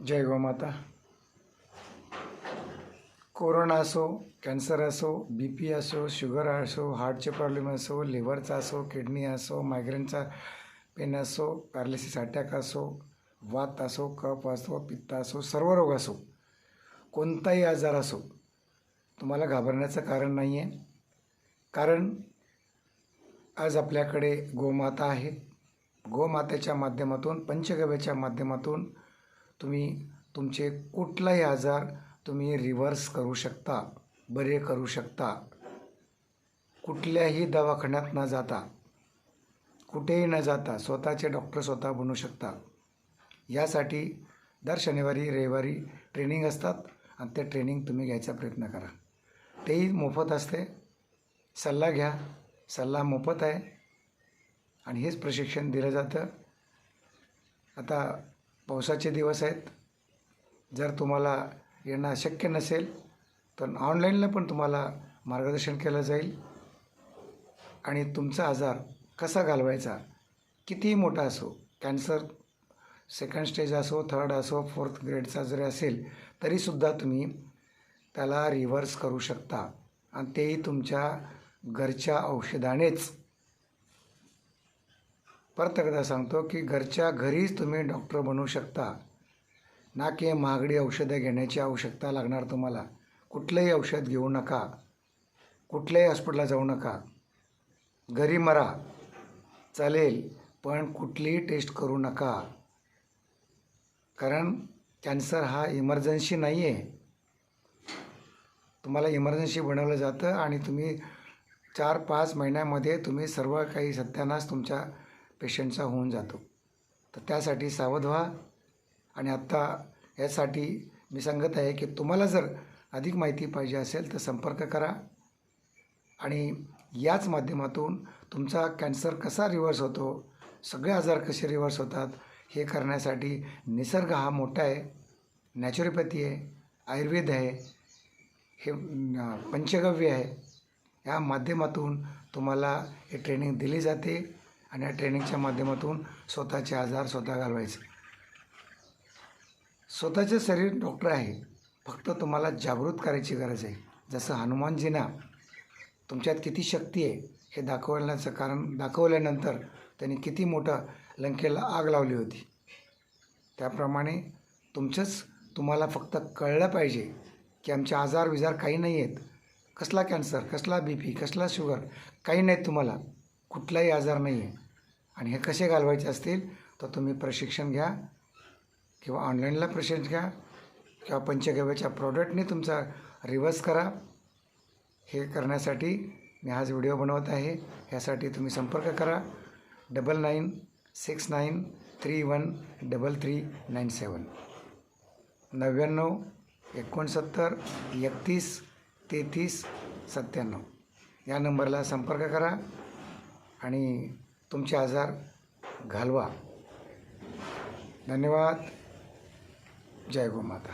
जय गोमाता। कोरोना असो, कॅन्सर असो, BP असो, शुगर असो, हार्टचे प्रॉब्लेम असो, लिव्हरचा असो, किडनी असो, मायग्रेनचा पेन असो, पॅरालिसिस अटॅक असो, वात असो, कफ असो, पित्त असो, सर्व रोग असो, कोणताही आजार असो, तुम्हाला घाबरण्याचं कारण नाही आहे। कारण आज आपल्याकडे गोमाता आहे। गोमातेच्या माध्यमातून, पंचगव्याच्या माध्यमातून तुम्ही तुमचे कुठलाही आजार तुम्ही रिव्हर्स करू शकता, बरे करू शकता, कुठल्याही दवाखान्यात न जाता, कुठेही न जाता स्वतःचे डॉक्टर स्वतः बनू शकता। यासाठी दर शनिवारी रविवारी ट्रेनिंग असतात आणि ते ट्रेनिंग तुम्ही घ्यायचा प्रयत्न करा। तेही मोफत असते। सल्ला घ्या, सल्ला मोफत आहे आणि हेच प्रशिक्षण दिलं जातं। आता पावसाचे दिवस आहेत, जर तुम्हाला येणं अशक्य नसेल तर ऑनलाईनला पण तुम्हाला मार्गदर्शन केलं जाईल आणि तुमचा आजार कसा घालवायचा, कितीही मोठा असो, कॅन्सर सेकंड स्टेज असो, थर्ड असो, फोर्थ ग्रेडचा जरी असेल तरीसुद्धा तुम्ही त्याला रिव्हर्स करू शकता आणि तेही तुमच्या घरच्या औषधानेच। परत एकदा सांगतो की घरच्या घरीच तुम्ही डॉक्टर बनू शकता, ना की महागडी औषधं घेण्याची आवश्यकता लागणार तुम्हाला। कुठलंही औषध घेऊ नका, कुठल्याही हॉस्पिटलला जाऊ नका, घरी मरा चालेल पण कुठलीही टेस्ट करू नका। कारण कॅन्सर हा इमर्जन्सी नाही आहे। तुम्हाला इमर्जन्सी बनवलं जातं आणि तुम्ही 4-5 महिन्यामध्ये तुम्ही सर्व काही सत्यानाश तुमच्या पेशंटचा होऊन जातो। तर त्यासाठी सावध व्हा। आणि आत्ता यासाठी मी सांगत आहे की तुम्हाला जर अधिक माहिती पाहिजे असेल तर संपर्क करा आणि याच माध्यमातून तुमचा कॅन्सर कसा रिव्हर्स होतो, सगळे आजार कसे रिव्हर्स होतात हे करण्यासाठी निसर्ग हा मोठा आहे, नॅचरोपॅथी आहे, आयुर्वेद आहे, हे पंचगव्य आहे। या माध्यमातून तुम्हाला हे ट्रेनिंग दिली जाते आणि या ट्रेनिंगच्या माध्यमातून स्वतःचे आजार स्वतः घालवायचे। स्वतःचे शरीर डॉक्टर आहे, फक्त तुम्हाला जागृत करायची गरज आहे। जसं हनुमानजींना तुमच्यात किती शक्ती आहे हे दाखवल्यानंतर त्यांनी किती मोठं लंकेला आग लावली होती, त्याप्रमाणे तुम्हाला फक्त कळलं पाहिजे की आमचे आजार विजार काही नाही आहेत। कसला कॅन्सर, कसला BP, कसला शुगर काही नाहीत, तुम्हाला कुठलाही आजार नाही आहे। आणि हे कसे घालवायचे असतील तर तुम्ही प्रशिक्षण घ्या किंवा ऑनलाईनला प्रशिक्षण घ्या किंवा पंचगव्याच्या प्रॉडक्टने तुमचा रिव्हर्स करा। हे करण्यासाठी मी आज व्हिडिओ बनवत आहे। यासाठी तुम्ही संपर्क करा 9969313397 9969313397 या नंबरला संपर्क करा आणि तुमचे आजार घालवा। धन्यवाद। जय गोमाता।